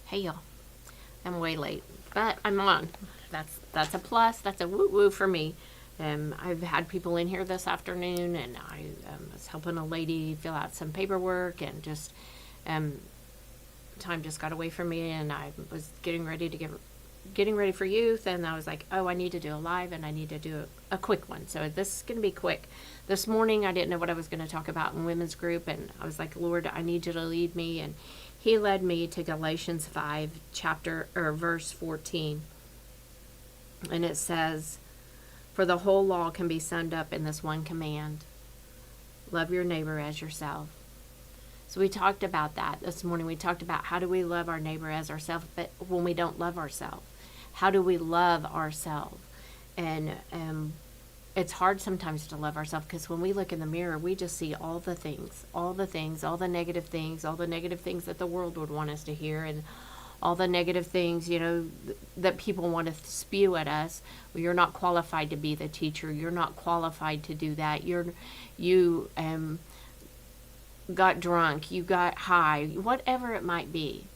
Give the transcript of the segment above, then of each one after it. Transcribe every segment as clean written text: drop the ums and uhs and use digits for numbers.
Hey y'all, I'm way late, but I'm on. That's a plus. That's a woo woo for me. I've had people in here this afternoon, and I was helping a lady fill out some paperwork, and just time just got away from me, and I was getting ready for youth, and I was like, oh, I need to do a live, and I need to do a quick one. So this is going to be quick. This morning, I didn't know what I was going to talk about in women's group, and I was like, Lord, I need you to lead me, and He led me to Galatians 5, verse 14, and it says, for the whole law can be summed up in this one command: love your neighbor as yourself. So we talked about that this morning. We talked about how do we love our neighbor as ourselves, but when we don't love ourselves, how do we love ourselves? And it's hard sometimes to love ourselves, because when we look in the mirror, we just see all the things, all the negative things, all the negative things that the world would want us to hear, and all the negative things, that people want to spew at us. Well, you're not qualified to be the teacher. You're not qualified to do that. You got drunk, you got high, whatever it might be.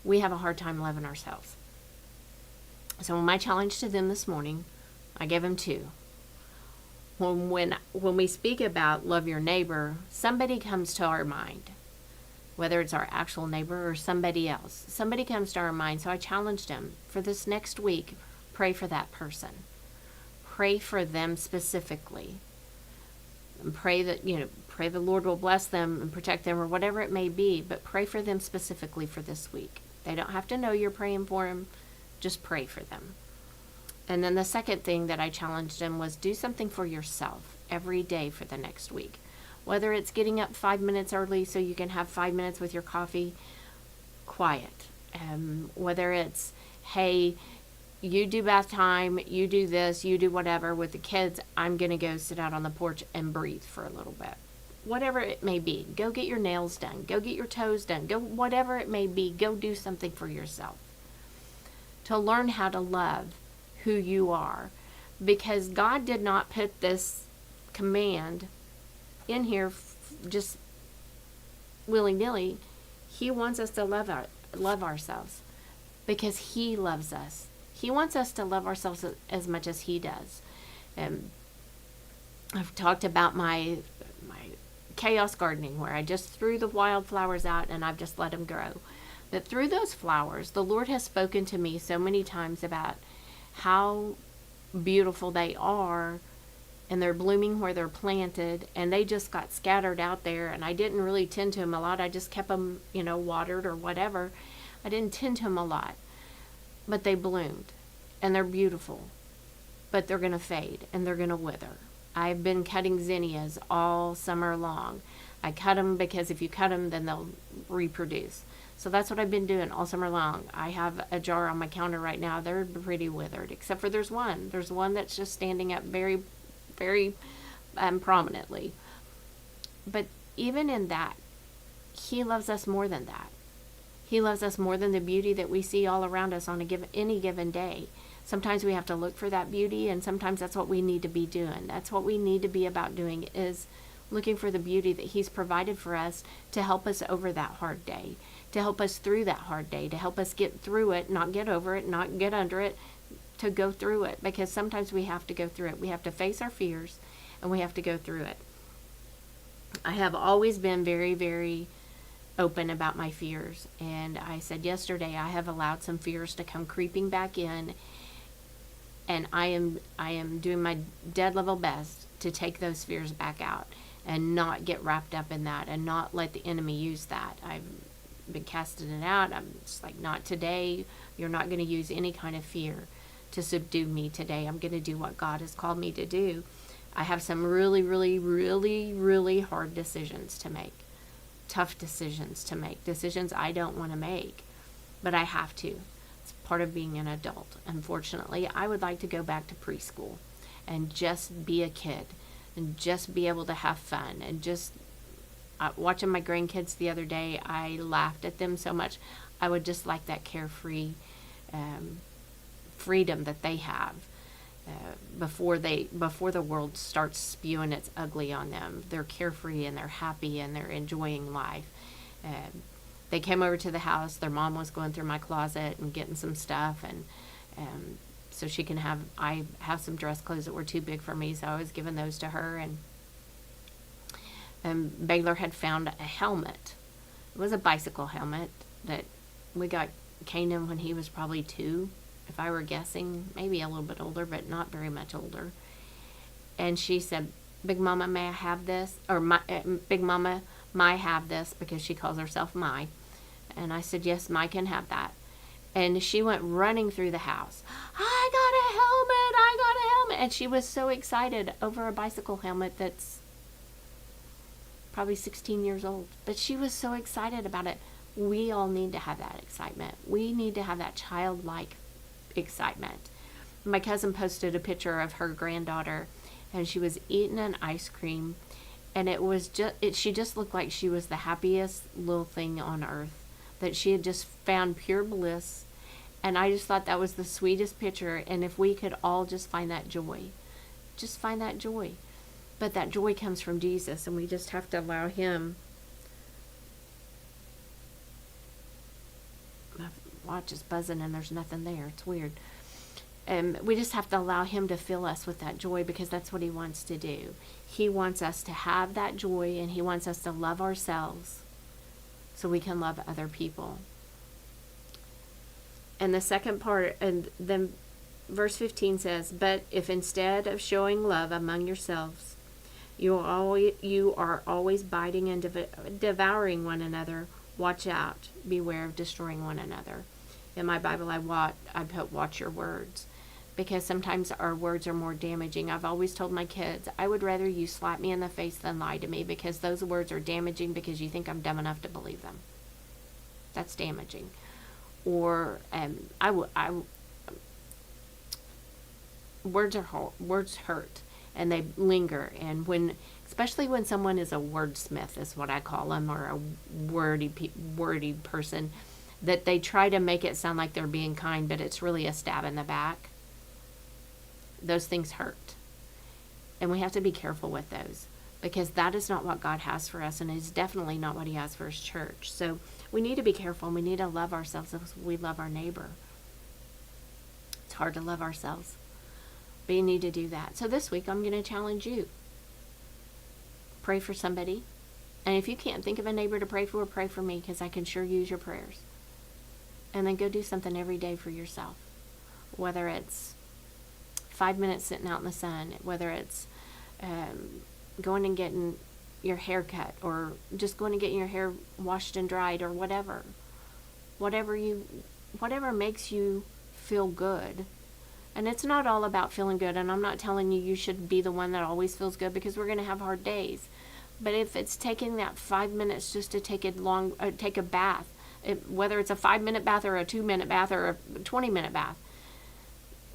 We have a hard time loving ourselves. So my challenge to them this morning, I gave them two. When we speak about love your neighbor, somebody comes to our mind, whether it's our actual neighbor or somebody else. Somebody comes to our mind. So I challenged them for this next week, pray for that person. Pray for them specifically. And pray the Lord will bless them and protect them, or whatever it may be, but pray for them specifically for this week. They don't have to know you're praying for them. Just pray for them. And then the second thing that I challenged them was do something for yourself every day for the next week. Whether it's getting up 5 minutes early so you can have 5 minutes with your coffee quiet. Whether it's, hey, you do bath time, you do this, you do whatever with the kids, I'm going to go sit out on the porch and breathe for a little bit. Whatever it may be, go get your nails done, go get your toes done, go whatever it may be, go do something for yourself. To learn how to love who you are. Because God did not put this command in here just willy-nilly. He wants us to love ourselves because He loves us. He wants us to love ourselves as much as He does. I've talked about my chaos gardening, where I just threw the wildflowers out and I've just let them grow. But through those flowers, the Lord has spoken to me so many times about how beautiful they are, and they're blooming where they're planted, and they just got scattered out there, and I didn't really tend to them a lot. I just kept them, watered or whatever. I didn't tend to them a lot, but they bloomed, and they're beautiful, but they're going to fade, and they're going to wither. I've been cutting zinnias all summer long. I cut them because if you cut them, then they'll reproduce. So that's what I've been doing all summer long. I have a jar on my counter right now. They're pretty withered, except for there's one. There's one that's just standing up very, very prominently. But even in that, He loves us more than that. He loves us more than the beauty that we see all around us on any given day. Sometimes we have to look for that beauty, and sometimes that's what we need to be doing. That's what we need to be about doing, is looking for the beauty that He's provided for us to help us over that hard day, to help us through that hard day, to help us get through it, not get over it, not get under it, to go through it. Because sometimes we have to go through it. We have to face our fears, and we have to go through it. I have always been very, very open about my fears. And I said yesterday, I have allowed some fears to come creeping back in. And I am doing my dead level best to take those fears back out and not get wrapped up in that and not let the enemy use that. I've been casting it out. I'm just like, not today. You're not going to use any kind of fear to subdue me today. I'm going to do what God has called me to do. I have some really, really, really, really hard decisions to make. Tough decisions to make. Decisions I don't want to make, but I have to. It's part of being an adult. Unfortunately, I would like to go back to preschool and just be a kid and just be able to have fun. And just watching my grandkids the other day, I laughed at them so much. I would just like that carefree freedom that they have before the world starts spewing its ugly on them. They're carefree and they're happy and they're enjoying life. they came over to the house. Their mom was going through my closet and getting some stuff, and so she can have, I have some dress clothes that were too big for me, so I was giving those to her. And Baylor had found a helmet. It was a bicycle helmet that we got Canaan when he was probably 2, if I were guessing, maybe a little bit older, but not very much older. And she said, Big Mama, may I have this? Or Big Mama, may I have this? Because she calls herself Mai. And I said, yes, Mai can have that. And she went running through the house. I got a helmet! I got a helmet! And she was so excited over a bicycle helmet that's probably 16 years old. But she was so excited about it. We all need to have that excitement. We need to have that childlike excitement. My cousin posted a picture of her granddaughter, and she was eating an ice cream, and it was just, she just looked like she was the happiest little thing on earth, that she had just found pure bliss. And I just thought that was the sweetest picture. And if we could all just find that joy, just find that joy. But that joy comes from Jesus, and we just have to allow him. My watch is buzzing and there's nothing there. It's weird. We just have to allow him to fill us with that joy, because that's what he wants to do. He wants us to have that joy, and he wants us to love ourselves so we can love other people. And the second part, and then verse 15 says, but if instead of showing love among yourselves, you are always biting and devouring one another, watch out, beware of destroying one another. In my Bible, I put watch your words, because sometimes our words are more damaging. I've always told my kids, I would rather you slap me in the face than lie to me, because those words are damaging because you think I'm dumb enough to believe them. That's damaging. Or words hurt, and they linger. And especially when someone is a wordsmith, is what I call them, or a wordy person, that they try to make it sound like they're being kind, but it's really a stab in the back. Those things hurt. And we have to be careful with those, because that is not what God has for us, and it's definitely not what he has for his church. So we need to be careful, and we need to love ourselves as we love our neighbor. It's hard to love ourselves, but you need to do that. So this week, I'm going to challenge you. Pray for somebody. And if you can't think of a neighbor to pray for me, because I can sure use your prayers. And then go do something every day for yourself. Whether it's 5 minutes sitting out in the sun, whether it's going and getting your hair cut, or just going and getting your hair washed and dried, or whatever makes you feel good. And it's not all about feeling good, and I'm not telling you should be the one that always feels good, because we're going to have hard days. But if it's taking that 5 minutes just to take a bath, whether it's a 5-minute bath or a 2-minute bath or a 20-minute bath,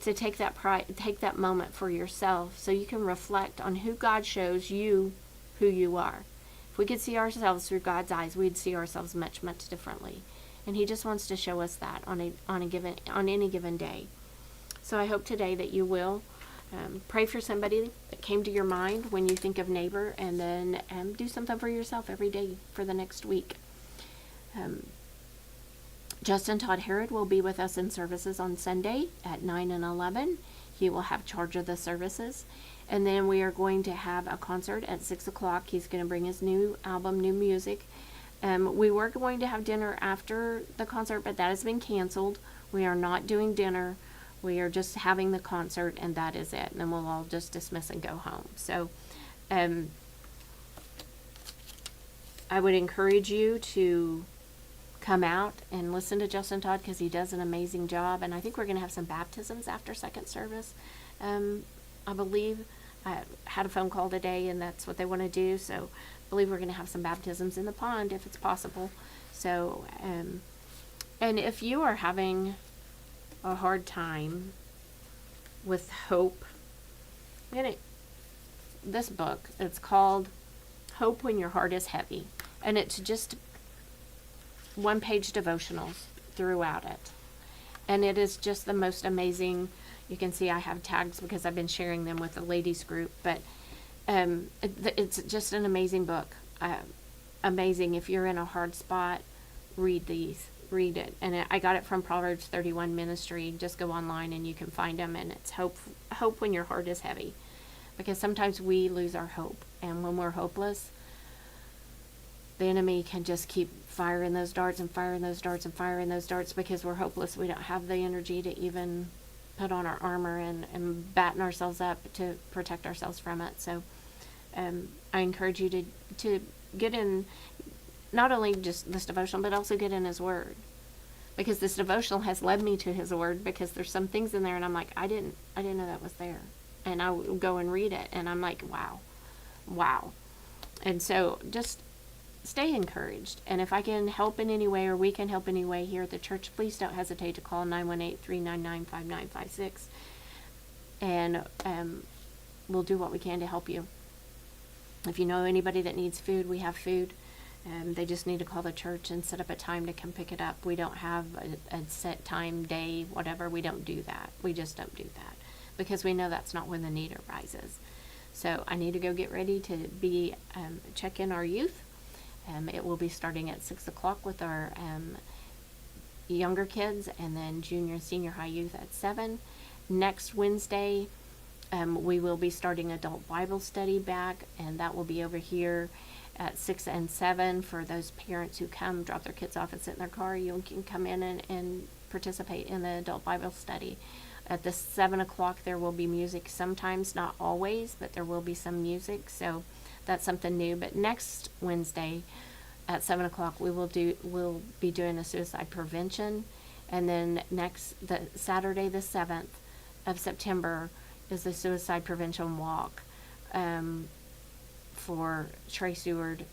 to take that moment for yourself, so you can reflect on who God shows you who you are. If we could see ourselves through God's eyes, we'd see ourselves much, much differently. And he just wants to show us that on any given day. So I hope today that you will pray for somebody that came to your mind when you think of neighbor, and then do something for yourself every day for the next week. Justin Todd Herod will be with us in services on Sunday at 9 and 11. He will have charge of the services. And then we are going to have a concert at 6 o'clock. He's going to bring his new album, new music. We were going to have dinner after the concert, but that has been canceled. We are not doing dinner. We are just having the concert, and that is it. And then we'll all just dismiss and go home. So I would encourage you to come out and listen to Justin Todd, because he does an amazing job. And I think we're going to have some baptisms after second service. I believe I had a phone call today, and that's what they want to do. So I believe we're going to have some baptisms in the pond if it's possible. So, and if you are having a hard time with hope, this book, it's called Hope When Your Heart is Heavy. And it's just one-page devotionals throughout it. And it is just the most amazing. You can see I have tags because I've been sharing them with the ladies group. But it's just an amazing book. Amazing if you're in a hard spot. read it. And I got it from Proverbs 31 Ministry. Just go online and you can find them. And it's hope when your heart is heavy, because sometimes we lose our hope, and when we're hopeless, the enemy can just keep firing those darts and firing those darts and firing those darts, because we're hopeless. We don't have the energy to even put on our armor and batten ourselves up to protect ourselves from it. So I encourage you to get in, not only just this devotional, but also get in His Word, because this devotional has led me to His Word, because there's some things in there and I'm like, I didn't know that was there, and I will go and read it and I'm like, wow. And so just stay encouraged. And if I can help in any way, or we can help in any way here at the church, please don't hesitate to call 918-399-5956. And we'll do what we can to help you. If you know anybody that needs food, we have food. They just need to call the church and set up a time to come pick it up. We don't have a set time, day, whatever. We don't do that. We just don't do that, because we know that's not when the need arises. So I need to go get ready to be check in our youth. It will be starting at 6 o'clock with our younger kids, and then junior and senior high youth at 7. Next Wednesday, we will be starting adult Bible study back, and that will be over here at 6 and 7 for those parents who come, drop their kids off and sit in their car. You can come in and participate in the adult Bible study. At the 7 o'clock, there will be music sometimes, not always, but there will be some music. So that's something new. But next Wednesday at 7 o'clock, we'll be doing a suicide prevention. And then the Saturday, the 7th of September, is the suicide prevention walk for Trey Seward,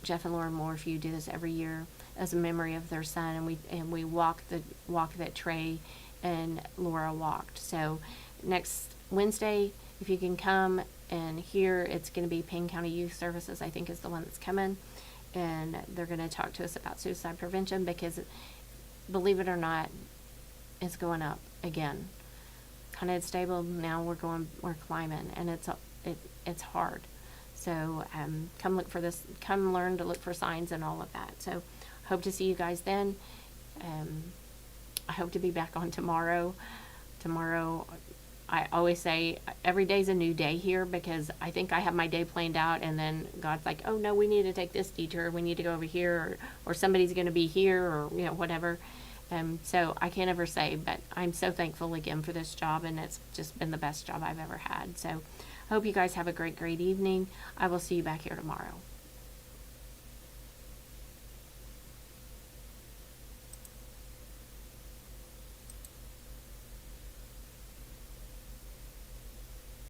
Jeff and Laura Morphew do this every year as a memory of their son, and we walk that Trey and Laura walked. So next Wednesday, if you can come and hear, it's going to be Payne County Youth Services, I think, is the one that's coming, and they're going to talk to us about suicide prevention, because believe it or not, it's going up again. Kind of stable now. We're climbing, and it's hard. So come look for this. Come learn to look for signs and all of that. So hope to see you guys then. I hope to be back on tomorrow. Tomorrow, I always say every day's a new day here, because I think I have my day planned out, and then God's like, oh no, we need to take this detour. We need to go over here, or somebody's going to be here, or whatever. So I can't ever say, but I'm so thankful again for this job, and it's just been the best job I've ever had. So I hope you guys have a great evening. I will see you back here tomorrow.